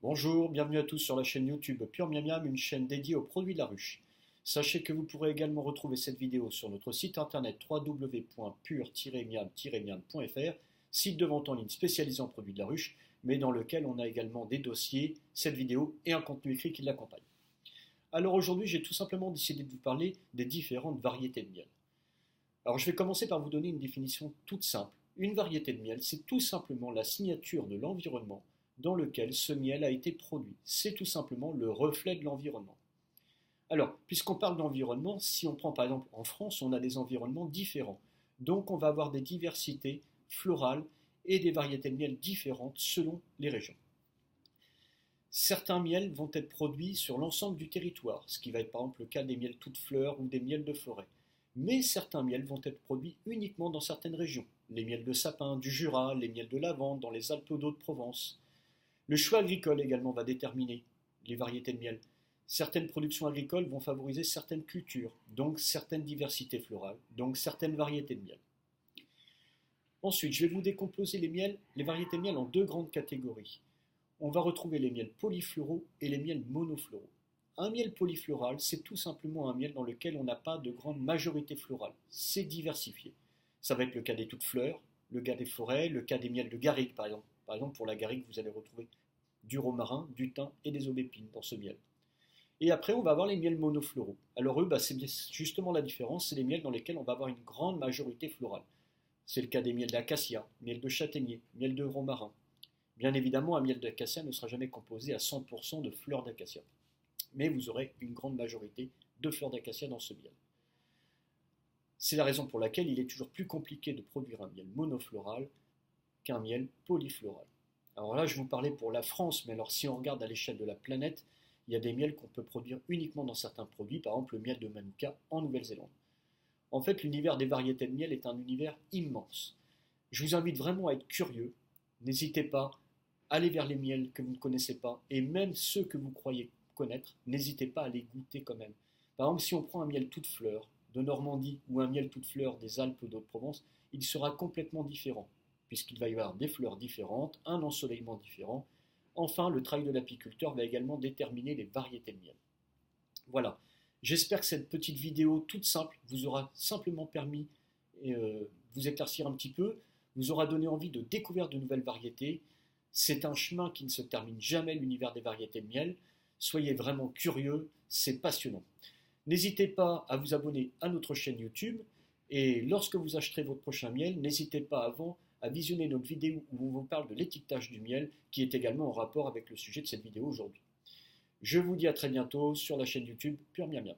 Bonjour, bienvenue à tous sur la chaîne YouTube Pure Miam Miam, une chaîne dédiée aux produits de la ruche. Sachez que vous pourrez également retrouver cette vidéo sur notre site internet www.pure-miam-miam.fr, site de vente en ligne spécialisé en produits de la ruche, mais dans lequel on a également des dossiers, cette vidéo et un contenu écrit qui l'accompagne. Alors aujourd'hui, j'ai tout simplement décidé de vous parler des différentes variétés de miel. Alors je vais commencer par vous donner une définition toute simple. Une variété de miel, c'est tout simplement la signature de l'environnement dans lequel ce miel a été produit. C'est tout simplement le reflet de l'environnement. Alors, puisqu'on parle d'environnement, si on prend par exemple en France, on a des environnements différents. Donc on va avoir des diversités florales et des variétés de miel différentes selon les régions. Certains miels vont être produits sur l'ensemble du territoire, ce qui va être par exemple le cas des miels toutes fleurs ou des miels de forêt. Mais certains miels vont être produits uniquement dans certaines régions. Les miels de sapin du Jura, les miels de lavande dans les Alpes-d'Haute-Provence. Le choix agricole également va déterminer les variétés de miel. Certaines productions agricoles vont favoriser certaines cultures, donc certaines diversités florales, donc certaines variétés de miel. Ensuite, je vais vous décomposer les variétés de miel en deux grandes catégories. On va retrouver les miels polyfloraux et les miels monofloraux. Un miel polyfloral, c'est tout simplement un miel dans lequel on n'a pas de grande majorité florale. C'est diversifié. Ça va être le cas des toutes fleurs, le cas des forêts, le cas des miels de garrigue par exemple. Par exemple, pour la garrigue, vous allez retrouver du romarin, du thym et des aubépines dans ce miel. Et après, on va avoir les miels monofloraux. Alors eux, c'est justement la différence, c'est les miels dans lesquels on va avoir une grande majorité florale. C'est le cas des miels d'acacia, miel de châtaignier, miel de romarin. Bien évidemment, un miel d'acacia ne sera jamais composé à 100% de fleurs d'acacia. Mais vous aurez une grande majorité de fleurs d'acacia dans ce miel. C'est la raison pour laquelle il est toujours plus compliqué de produire un miel monofloral qu'un miel polyfloral. Alors là, je vous parlais pour la France, mais alors si on regarde à l'échelle de la planète, il y a des miels qu'on peut produire uniquement dans certains produits, par exemple le miel de Manuka en Nouvelle-Zélande. En fait, l'univers des variétés de miel est un univers immense. Je vous invite vraiment à être curieux. N'hésitez pas à aller vers les miels que vous ne connaissez pas, et même ceux que vous croyez connaître, n'hésitez pas à les goûter quand même. Par exemple, si on prend un miel toute fleur de Normandie ou un miel toute fleur des Alpes d'Haute-Provence, il sera complètement différent, puisqu'il va y avoir des fleurs différentes, un ensoleillement différent. Enfin, le travail de l'apiculteur va également déterminer les variétés de miel. Voilà, j'espère que cette petite vidéo toute simple vous aura simplement permis de vous éclaircir un petit peu, vous aura donné envie de découvrir de nouvelles variétés. C'est un chemin qui ne se termine jamais, l'univers des variétés de miel. Soyez vraiment curieux, c'est passionnant. N'hésitez pas à vous abonner à notre chaîne YouTube et lorsque vous acheterez votre prochain miel, n'hésitez pas avant à visionner notre vidéo où on vous parle de l'étiquetage du miel qui est également en rapport avec le sujet de cette vidéo aujourd'hui. Je vous dis à très bientôt sur la chaîne YouTube Pure Miam Miam.